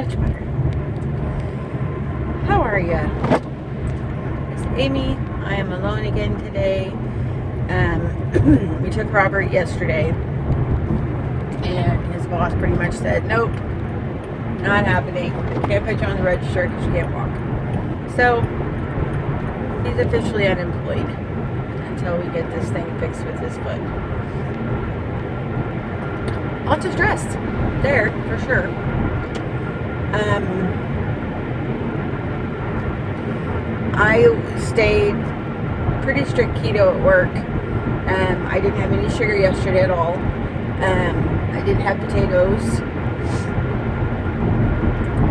Much better. How are ya? It's Aimee. I am alone again today. We took Robert yesterday, and his boss pretty much said, nope, not happening. Can't put you on the register because you can't walk. So, he's officially unemployed until we get this thing fixed with his foot. Lots of stress there, for sure. I stayed pretty strict keto at work. I didn't have any sugar yesterday at all. I didn't have potatoes.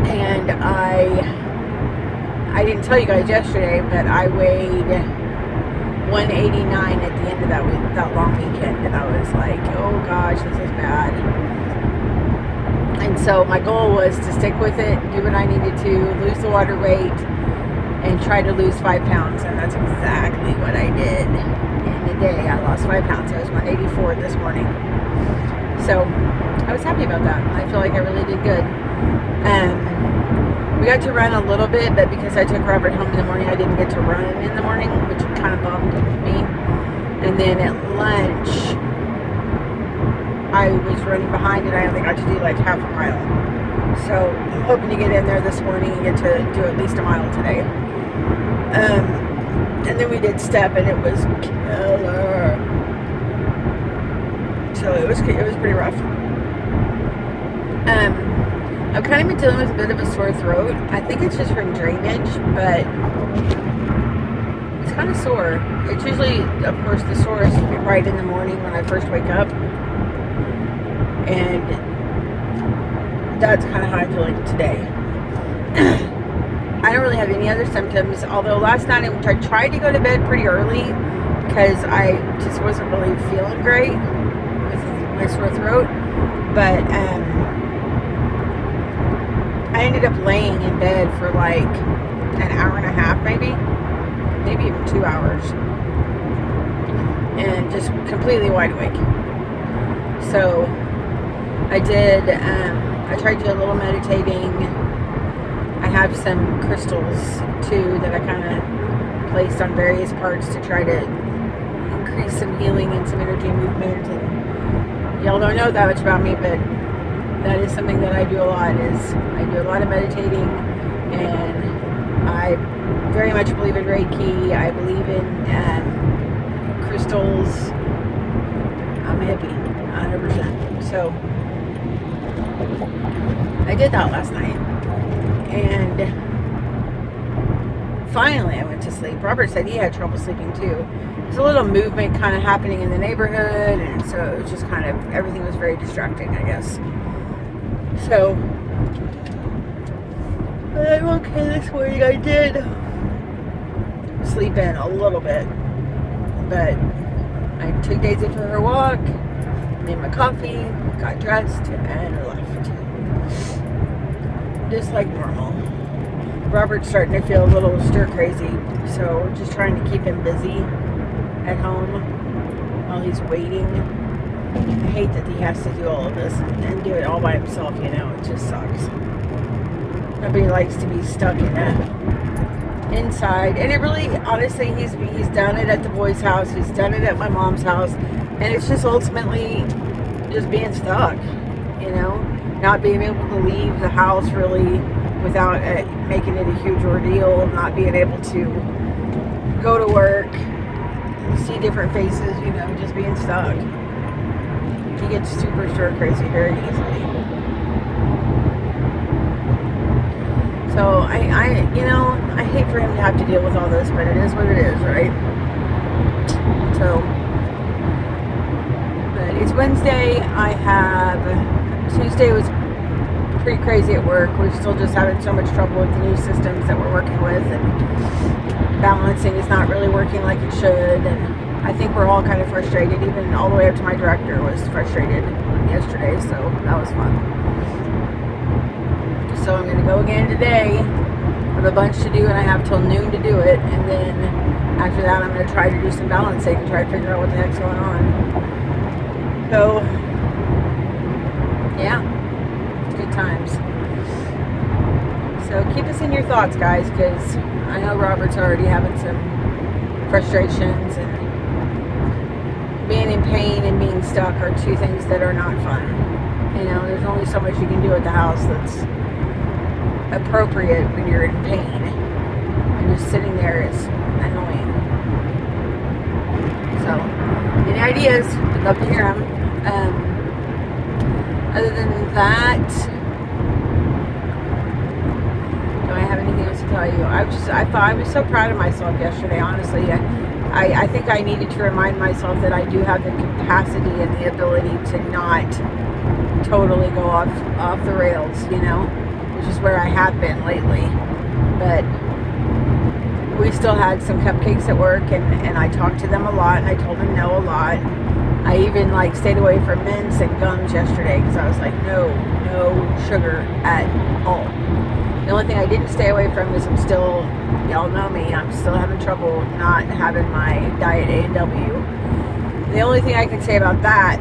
And I didn't tell you guys yesterday, but I weighed 189 at the end of that long weekend. And I was like, oh gosh, this is bad. And so my goal was to stick with it, do what I needed to, lose the water weight, and try to lose 5 pounds. And that's exactly what I did. In the day, I lost 5 pounds. I was 184 this morning. So I was happy about that. I feel like I really did good. We got to run a little bit, but because I took Robert home in the morning, I didn't get to run in the morning, which kind of bummed me. And then at lunch, I was running behind and I only got to do like half a mile. So I'm hoping to get in there this morning and get to do at least a mile today. And then we did step and it was killer. So it was pretty rough. I've kind of been dealing with a bit of a sore throat. I think it's just from drainage, but it's kind of sore. It's usually, of course, the sorest right in the morning when I first wake up. And that's kind of how I'm feeling today. I don't really have any other symptoms, although last night I tried to go to bed pretty early because I just wasn't really feeling great with my sore throat. But I ended up laying in bed for like an hour and a half, maybe even 2 hours, and just completely wide awake. So I did, I tried to do a little meditating. I have some crystals too that I kind of placed on various parts to try to increase some healing and some energy movement. And y'all don't know that much about me, but that is something that I do a lot. I do a lot of meditating, and I very much believe in Reiki. I believe in crystals. I'm a hippie, 100%. So I did that last night, and finally I went to sleep. Robert said he had trouble sleeping too. There's a little movement kind of happening in the neighborhood, and so it was just kind of, everything was very distracting, I guess. So I'm okay this morning. I did sleep in a little bit, but I took Daisy for her walk, made my coffee, got dressed, and left. Just like normal. Robert's starting to feel a little stir crazy, so we're just trying to keep him busy at home while he's waiting. I hate that he has to do all of this and do it all by himself, you know. It just sucks. Nobody likes to be stuck in that inside. And it really, honestly, he's done it at the boys' house. He's done it at my mom's house. And it's just ultimately just being stuck, you know. Not being able to leave the house really without making it a huge ordeal. Not being able to go to work, see different faces, you know, just being stuck. He gets super stir crazy very easily. So I hate for him to have to deal with all this, but it is what it is, right? So, but it's Wednesday. Tuesday was pretty crazy at work. We're still just having so much trouble with the new systems that we're working with, and balancing is not really working like it should, and I think we're all kind of frustrated. Even all the way up to my director was frustrated yesterday, so that was fun. So I'm going to go again today. I have a bunch to do, and I have till noon to do it, and then after that I'm going to try to do some balancing and try to figure out what the heck's going on. So yeah, good times. So keep us in your thoughts, guys, because I know Robert's already having some frustrations, and being in pain and being stuck are two things that are not fun. You know, there's only so much you can do at the house that's appropriate when you're in pain, and just sitting there is annoying. So, any ideas? I'd love to hear them. Other than that, do I have anything else to tell you? I was so proud of myself yesterday, honestly. I think I needed to remind myself that I do have the capacity and the ability to not totally go off the rails, you know, which is where I have been lately. But we still had some cupcakes at work, and I talked to them a lot, and I told them no a lot. I even stayed away from mints and gums yesterday because I was like, no sugar at all. The only thing I didn't stay away from is y'all know me, I'm still having trouble not having my diet A&W. The only thing I can say about that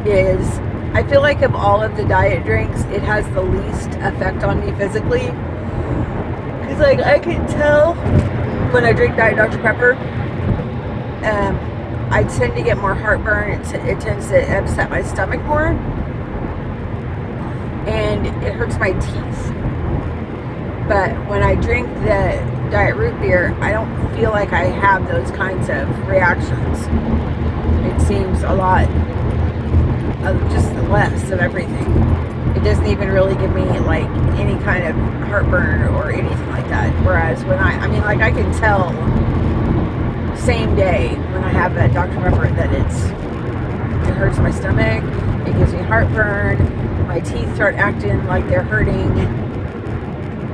is I feel like of all of the diet drinks, it has the least effect on me physically. Because I can tell when I drink Diet Dr. Pepper, I tend to get more heartburn. It tends to upset my stomach more, and it hurts my teeth. But when I drink the Diet Root Beer, I don't feel like I have those kinds of reactions. It seems a lot just less of everything. It doesn't even really give me any kind of heartburn or anything like that. Whereas when I can tell same day when I have that Dr. Pepper that it hurts my stomach, it gives me heartburn, my teeth start acting like they're hurting,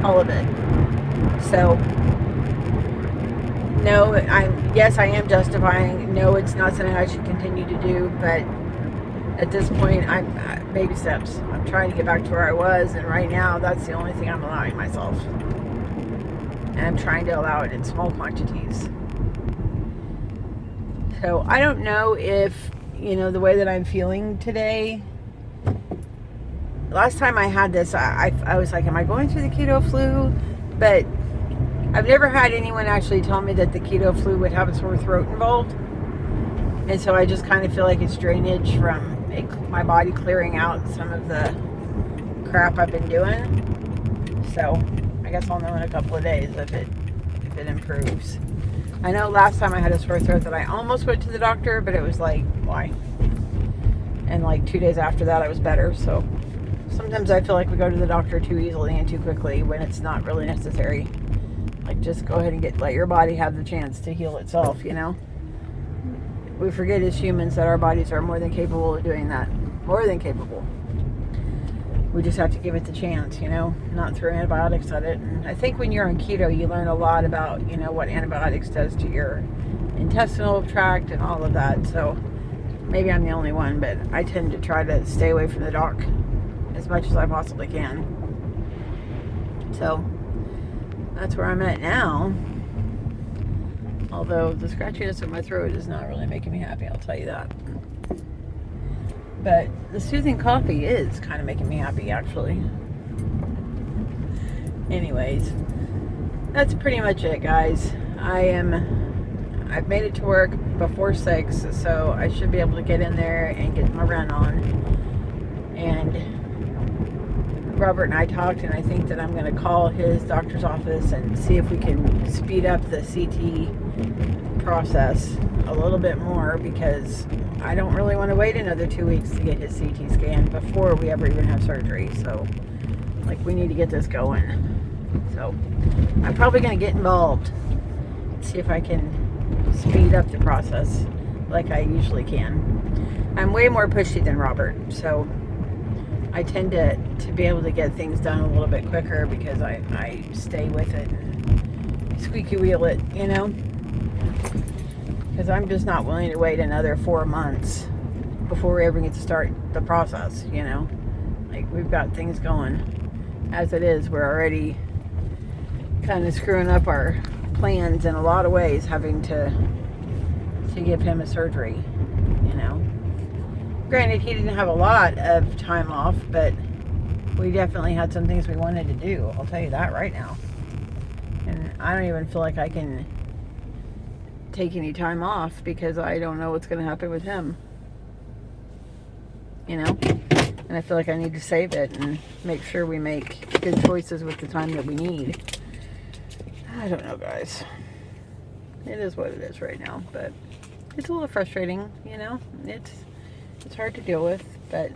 all of it. So no, yes, I am justifying. No, it's not something I should continue to do, but at this point, I'm baby steps. I'm trying to get back to where I was, and right now, that's the only thing I'm allowing myself. And I'm trying to allow it in small quantities. So I don't know if, the way that I'm feeling today. Last time I had this, I was like, am I going through the keto flu? But I've never had anyone actually tell me that the keto flu would have a sore throat involved. And so I just kind of feel like it's drainage from my body clearing out some of the crap I've been doing. So I guess I'll know in a couple of days if it improves. I know last time I had a sore throat that I almost went to the doctor, but it was like, why? And 2 days after that I was better. So sometimes I feel like we go to the doctor too easily and too quickly when it's not really necessary. Just go ahead and let your body have the chance to heal itself, We forget as humans that our bodies are more than capable of doing that. More than capable. We just have to give it the chance, not throw antibiotics at it. And I think when you're on keto, you learn a lot about, what antibiotics does to your intestinal tract and all of that. So maybe I'm the only one, but I tend to try to stay away from the doc as much as I possibly can. So that's where I'm at now. Although the scratchiness in my throat is not really making me happy, I'll tell you that. But the soothing coffee is kind of making me happy, actually. Anyways, that's pretty much it, guys. I've made it to work before 6, so I should be able to get in there and get my run on. And Robert and I talked, and I think that I'm going to call his doctor's office and see if we can speed up the CT process a little bit more, because I don't really want to wait another 2 weeks to get his CT scan before we ever even have surgery. So we need to get this going. So I'm probably going to get involved, see if I can speed up the process like I usually can. I'm way more pushy than Robert, so I tend to be able to get things done a little bit quicker because I stay with it and squeaky wheel it, because I'm just not willing to wait another 4 months before we ever get to start the process, we've got things going. As it is, we're already kind of screwing up our plans in a lot of ways, having to give him a surgery, Granted, he didn't have a lot of time off, but we definitely had some things we wanted to do. I'll tell you that right now. And I don't even feel like I can take any time off because I don't know what's going to happen with him. You know? And I feel like I need to save it and make sure we make good choices with the time that we need. I don't know, guys. It is what it is right now, but it's a little frustrating, you know? It's hard to deal with, but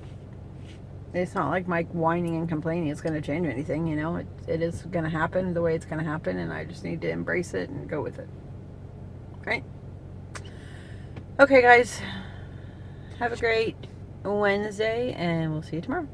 it's not like my whining and complaining is going to change anything, you know? It is going to happen the way it's going to happen, and I just need to embrace it and go with it. Right? Okay, guys. Have a great Wednesday, and we'll see you tomorrow.